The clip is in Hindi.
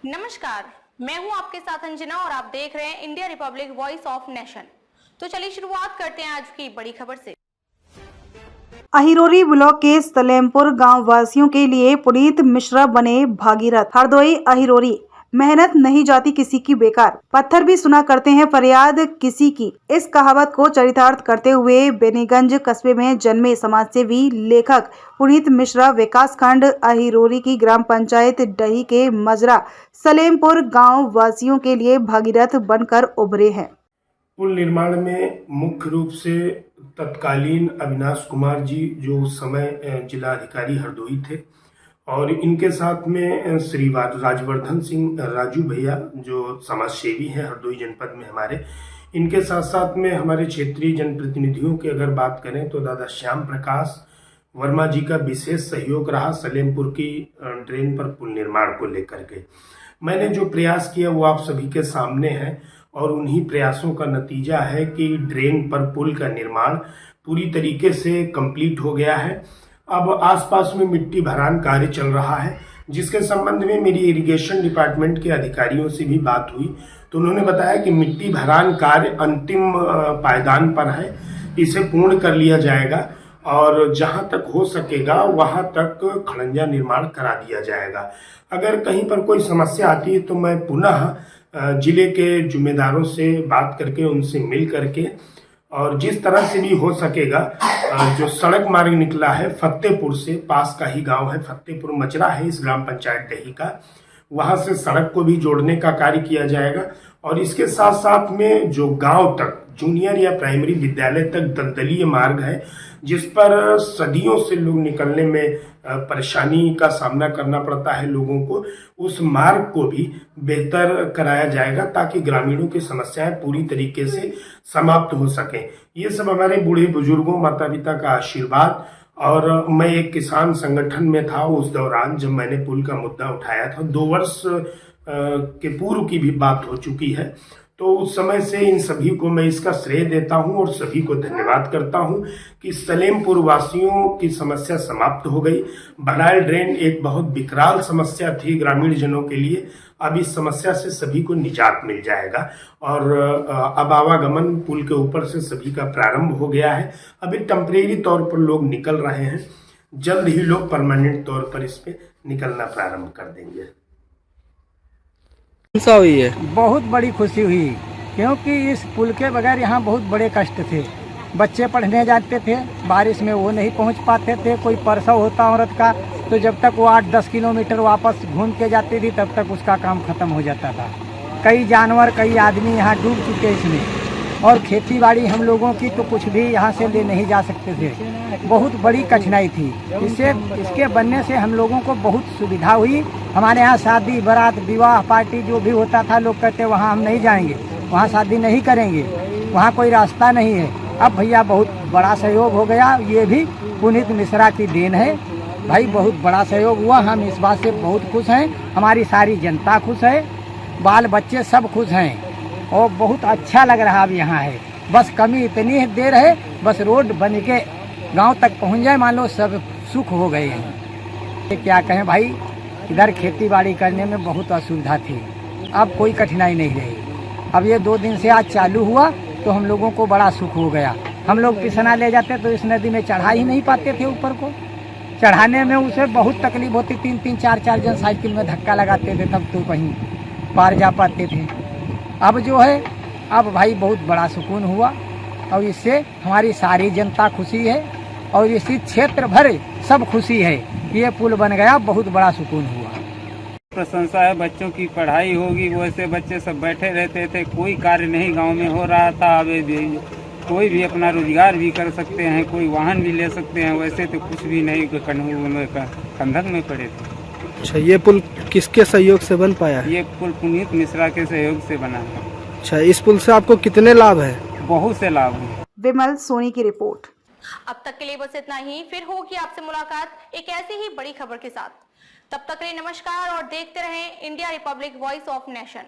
नमस्कार, मैं हूं आपके साथ अंजना और आप देख रहे हैं India Republic voice of nation. तो चलिए शुरुआत करते हैं आज की बड़ी खबर से। अहिरोरी ब्लॉक के सलेमपुर गांव वासियों के लिए पुनीत मिश्रा बने भागीरथ। हरदोई अहिरोरी, मेहनत नहीं जाती किसी की बेकार, पत्थर भी सुना करते हैं फरियाद किसी की। इस कहावत को चरितार्थ करते हुए बेनीगंज कस्बे में जन्मे समाजसेवी लेखक पुनीत मिश्रा विकास खंड अहिरोरी की ग्राम पंचायत डही के मजरा सलेमपुर गांव वासियों के लिए भागीरथ बनकर उभरे हैं। पुल निर्माण में मुख्य रूप से तत्कालीन अविनाश कुमार जी, जो उस समय जिला अधिकारी हरदोई थे, और इनके साथ में श्री राजवर्धन सिंह राजू भैया, जो समाज सेवी हैं हरदोई जनपद में हमारे, इनके साथ साथ में हमारे क्षेत्रीय जनप्रतिनिधियों की अगर बात करें तो दादा श्याम प्रकाश वर्मा जी का विशेष सहयोग रहा सलेमपुर की ड्रेन पर पुल निर्माण को लेकर के। मैंने जो प्रयास किया वो आप सभी के सामने है और उन्हीं प्रयासों का नतीजा है कि ड्रेन पर पुल का निर्माण पूरी तरीके से कंप्लीट हो गया है। अब आसपास में मिट्टी भरान कार्य चल रहा है, जिसके संबंध में मेरी इरिगेशन डिपार्टमेंट के अधिकारियों से भी बात हुई तो उन्होंने बताया कि मिट्टी भरान कार्य अंतिम पायदान पर है, इसे पूर्ण कर लिया जाएगा और जहां तक हो सकेगा वहां तक खड़ंजा निर्माण करा दिया जाएगा। अगर कहीं पर कोई समस्या आती है तो मैं पुनः जिले के जिम्मेदारों से बात करके उनसे मिल करके और जिस तरह से भी हो सकेगा, जो सड़क मार्ग निकला है फतेहपुर से, पास का ही गांव है फतेहपुर मचरा है इस ग्राम पंचायत डही का, वहां से सड़क को भी जोड़ने का कार्य किया जाएगा। और इसके साथ साथ में जो गांव तक जूनियर या प्राइमरी विद्यालय तक दलदलीय मार्ग है, जिस पर सदियों से लोग निकलने में परेशानी का सामना करना पड़ता है लोगों को, उस मार्ग को भी बेहतर कराया जाएगा ताकि ग्रामीणों की समस्याएं पूरी तरीके से समाप्त हो सकें। ये सब हमारे बूढ़े बुजुर्गों, माता पिता का आशीर्वाद, और मैं एक किसान संगठन में था उस दौरान जब मैंने पुल का मुद्दा उठाया था। 2 वर्ष के पूर्व की भी बात हो चुकी है, तो उस समय से इन सभी को मैं इसका श्रेय देता हूं और सभी को धन्यवाद करता हूं कि सलेमपुर वासियों की समस्या समाप्त हो गई। बनाल ड्रेन एक बहुत विकराल समस्या थी ग्रामीण जनों के लिए, अब इस समस्या से सभी को निजात मिल जाएगा और अब आवागमन पुल के ऊपर से सभी का प्रारंभ हो गया है। अभी टेम्परेरी तौर पर लोग निकल रहे हैं, जल्द ही लोग परमानेंट तौर पर इस पे निकलना प्रारंभ कर देंगे। हुई है, बहुत बड़ी खुशी हुई क्योंकि इस पुल के बगैर यहाँ बहुत बड़े कष्ट थे। बच्चे पढ़ने जाते थे, बारिश में वो नहीं पहुँच पाते थे, कोई प्रसव होता औरत का तो जब तक वो 8-10 किलोमीटर वापस घूम के जाती थी तब तक उसका काम खत्म हो जाता था। कई जानवर, कई आदमी यहाँ डूब चुके इसमें, और खेती बाड़ी हम लोगों की तो कुछ भी यहाँ से ले नहीं जा सकते थे। बहुत बड़ी कठिनाई थी। इसके बनने से हम लोगों को बहुत सुविधा हुई। हमारे यहाँ शादी बारात विवाह पार्टी जो भी होता था, लोग कहते वहाँ हम नहीं जाएंगे, वहाँ शादी नहीं करेंगे, वहाँ कोई रास्ता नहीं है। अब भैया बहुत बड़ा सहयोग हो गया, ये भी पुनीत मिश्रा की देन है भाई, बहुत बड़ा सहयोग हुआ। हम इस बात से बहुत खुश हैं, हमारी सारी जनता खुश है, बाल बच्चे सब खुश हैं और बहुत अच्छा लग रहा अब यहाँ है। बस कमी इतनी देर है, बस रोड बन के गांव तक पहुँच जाए, मान लो सब सुख हो गए हैं। क्या कहें भाई, इधर खेती बाड़ी करने में बहुत असुविधा थी, अब कोई कठिनाई नहीं रही। अब ये 2 दिन से आज चालू हुआ तो हम लोगों को बड़ा सुख हो गया। हम लोग पिसना ले जाते तो इस नदी में चढ़ा ही नहीं पाते थे, ऊपर को चढ़ाने में उसे बहुत तकलीफ होती। 3-3, 4-4 जन साइकिल में धक्का लगाते थे तब तो कहीं पार जा पाते थे। अब जो है, अब भाई बहुत बड़ा सुकून हुआ और इससे हमारी सारी जनता खुशी है और इसी क्षेत्र भर सब खुशी है कि ये पुल बन गया, बहुत बड़ा सुकून हुआ। प्रशंसा है, बच्चों की पढ़ाई होगी, वैसे बच्चे सब बैठे रहते थे, कोई कार्य नहीं गांव में हो रहा था। अब कोई भी अपना रोजगार भी कर सकते हैं, कोई वाहन भी ले सकते हैं, वैसे तो कुछ भी नहीं, खंडक में पड़े थे। अच्छा, ये पुल किसके सहयोग से बन पाया है? ये पुल पुनीत मिश्रा के सहयोग से बना है। अच्छा, इस पुल से आपको कितने लाभ है? बहुत से लाभ हैं। विमल सोनी की रिपोर्ट। अब तक के लिए बस इतना ही, फिर होगी आपसे मुलाकात एक ऐसी ही बड़ी खबर के साथ। तब तक के लिए नमस्कार और देखते रहें India Republic voice of nation.